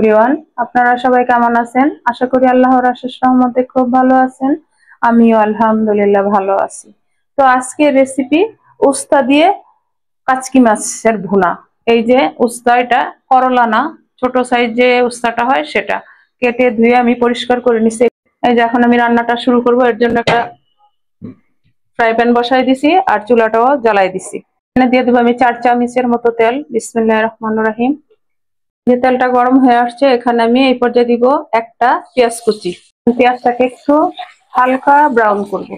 Everyone, আপনারা সবাই কেমন আছেন? আশা করি আল্লাহর অশেষ রহমতে খুব ভালো আছেন। আমিও আলহামদুলিল্লাহ ভালো আছি। তো আজকে রেসিপি উস্তা দিয়ে কাচকি মাছের ভুনা। এই যে উস্তা, এটা করলা না, ছোট সাইজ যে উস্তাটা হয় সেটা কেটে ধুয়ে আমি পরিষ্কার করে নিছি। এই যে এখন আমি রান্নাটা শুরু করব, এর জন্য একটা ফ্রাই প্যান বসাই দিছি আর চুলাটাও জ্বালাই দিছি। এখানে দিয়ে দেবো আমি 4 চামচের মতো তেল। বিসমিল্লাহির রহমানির রহিম। যে তেলটা গরম হয়ে আসছে, এখানে আমি এই পর্যায়ে দিব একটা পেঁয়াজ কুচি। পেঁয়াজটাকে একটু হালকা ব্রাউন করব।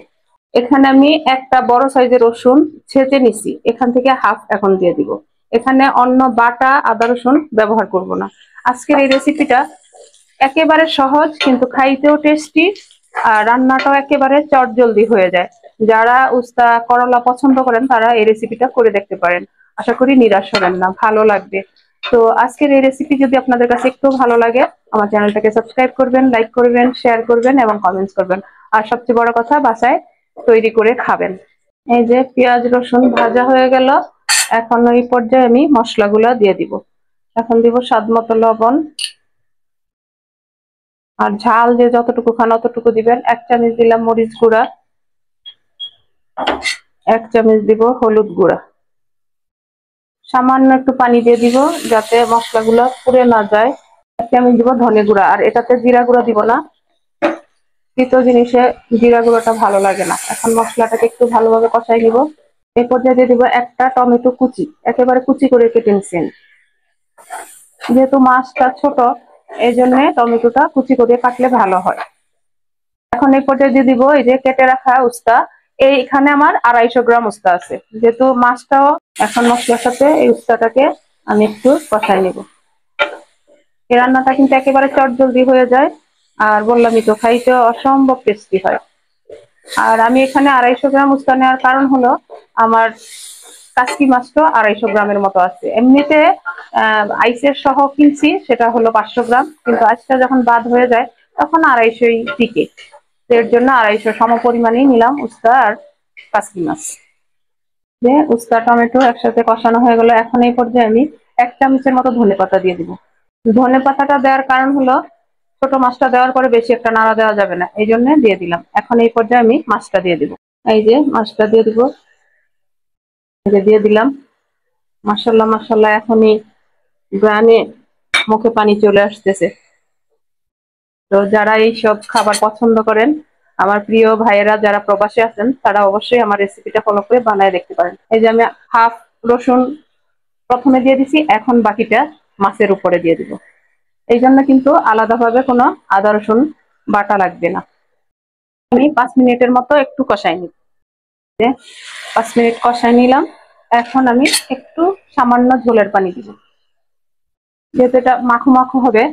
এখানে আমি একটা বড় সাইজের রসুন ছেঁচে নিছি, এখান থেকে হাফ এখন দিয়ে দিব। এখানে অন্য বাটা আদা রসুন ব্যবহার করব না। আজকের এই রেসিপিটা একেবারে সহজ, কিন্তু খাইতেও টেস্টি আর রান্নাটাও একেবারে চটজলদি হয়ে যায়। যারা উস্তা করলা পছন্দ করেন তারা এই রেসিপিটা করে দেখতে পারেন। আশা করি নিরাশ হবেন না, ভালো লাগবে। তো আজকের এই রেসিপি যদি আপনাদের কাছে একটু ভালো লাগে, আমার চ্যানেলটাকে সাবস্ক্রাইব করবেন, লাইক করবেন, শেয়ার করবেন এবং কমেন্টস করবেন। আর সবচেয়ে বড় কথা, বাসায় তৈরি করে খাবেন। এই যে পেঁয়াজ রসুন ভাজা হয়ে গেল, এখন এই পর্যায়ে আমি মশলাগুলো দিয়ে দিব। এখন দিব স্বাদ মতো লবণ, আর ঝাল যে যতটুকু খান অতটুকু দিবেন। 1 চামচ দিলাম মরিচ গুঁড়া, 1 চামচ দিব হলুদ গুঁড়া, সামান্য একটু পানি দিয়ে দিব যাতে মশলাগুলো পুড়ে না যায়। 1 চামচ দিব ধনে গুঁড়া, আর এটাতে জিরা গুঁড়া দিব না, তৃতীয় জিনিসে জিরা গুঁড়োটা ভালো লাগে না। এখন মশলাটাকে একটু ভালোভাবে কষাই নিব। এই পর্যায়ে দিয়ে দিব একটা টমেটো কুচি, একেবারে কুচি করে কেটে নিচ্ছেন। যেহেতু মাছটা ছোট, এই জন্য টমেটোটা কুচি করে কাটলে ভালো হয়। এখন এই পর্যায়ে দিয়ে দিব এই যে কেটে রাখা উস্তা। এইখানে আমার 250 গ্রাম উস্তা আছে, যেহেতু মাছটাও। এখন মশলার সাথে এই উস্তাটাকে আমি একটু কষাই নিব। এই রান্নাটা কিন্তু একেবারে চটজলদি হয়ে যায়, আর বললামই তো, খাইতে অসম্ভব টেস্টি হয়। আর আমি এখানে 250 গ্রাম উস্তা নেওয়ার কারণ হলো, আমার কাচকি মাছটা 250 গ্রামের মতো আছে। এমনিতে আইসের সহ কিনছি, সেটা হলো 500 গ্রাম, কিন্তু আজটা যখন বাদ হয়ে যায় তখন 250ই টিকে। এর জন্য 250 সম পরিমাণেই নিলাম উস্তা আর কাচকি মাছ। যে উস্তা টমেটো একসাথে কষানো হয়ে গেল, এখন এই পর্যায়ে আমি 1 চামচের মতো ধনেপাতা দিয়ে দিব। ধনেপাতাটা দেওয়ার কারণ হলো, ছোট মাছটা দেওয়ার পরে বেশি একটা নাড়া দেওয়া যাবে না, এই জন্য দিয়ে দিলাম। এখন এই পর্যায়ে আমি মাছটা দিয়ে দিব। এই যে মাছটা দিয়ে দিব, দিয়ে দিলাম। মাশাআল্লাহ মাশাআল্লাহ, এখনই গ্রানে মুখে পানি চলে আসতেছে। তো যারা এই সব খাবার পছন্দ করেন, আমার প্রিয় ভাইয়েরা যারা প্রবাসে আছেন, তারা অবশ্যই আমার রেসিপিটা ফলো করে বানায় দেখতে পারেন। এই যে আমি হাফ রসুন প্রথমে দিয়ে দিছি, এখন বাকিটা মাছের উপরে দিয়ে দিব। এই জন্য কিন্তু আলাদাভাবে কোনো আদা রসুন বাটা লাগবে না। আমি 5 মিনিটের মতো একটু কষাই নিই। 5 মিনিট কষাই নিলাম। এখন আমি একটু সামান্য ঝোলের পানি দিব, যেহেতু এটা মাখো মাখো হবে,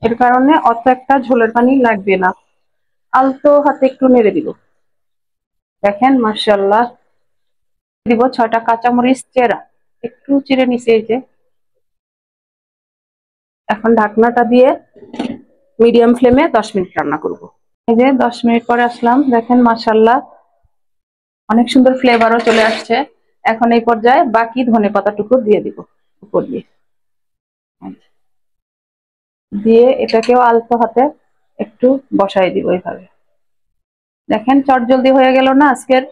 এর কারণে অত একটা ঝোলের পানি লাগবে না। আলতো হাতে একটু নেড়ে দিব। দেখেন মাশাআল্লাহ, দিব 6টা কাঁচামরিচ চেরা, একটু চিড়ে নিচে। এই যে এখন ঢাকনাটা দিয়ে মিডিয়াম ফ্লেমে 10 মিনিট রান্না করব। এই যে 10 মিনিট পরে আসলাম, দেখেন মাশাআল্লাহ অনেক সুন্দর ফ্লেভারও চলে আসছে। এখন এই পর্যায়ে বাকি ধনেপাতাটুকু দিয়ে দিব উপর দিয়ে। দিয়ে এটাকেও আলতো হাতে একটু বসাই দিব এইভাবে। দেখেন চটজলদি হয়ে গেল না আজকের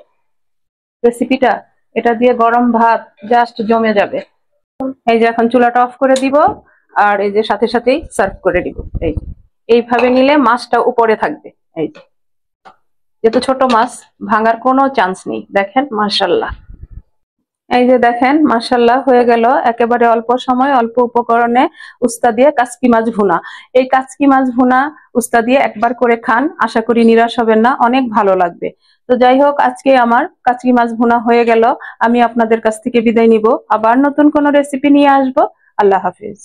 রেসিপিটা? এটা দিয়ে গরম ভাত জাস্ট জমে যাবে। এই যে এখন চুলাটা অফ করে দিব, আর এই যে সাথে সাথেই সার্ভ করে দিব। এইভাবে নিলে মাছটা উপরে থাকবে। এই যে, যেহেতু ছোট মাছ, ভাঙার কোনো চান্স নেই। দেখেন মাশাআল্লাহ, এই যে দেখেন মাশাআল্লাহ হয়ে গেল একেবারে অল্প সময় অল্প উপকরণে উস্তা দিয়ে কাচকি মাছ ভুনা। এই কাচকি মাছ ভুনা উস্তা দিয়ে একবার করে খান, আশা করি নিরাশ হবেন না, অনেক ভালো লাগবে। তো যাই হোক, আজকে আমার কাচকি মাছ ভুনা হয়ে গেল। আমি আপনাদের কাছ থেকে বিদায় নিব, আবার নতুন কোনো রেসিপি নিয়ে আসবো। আল্লাহ হাফিজ।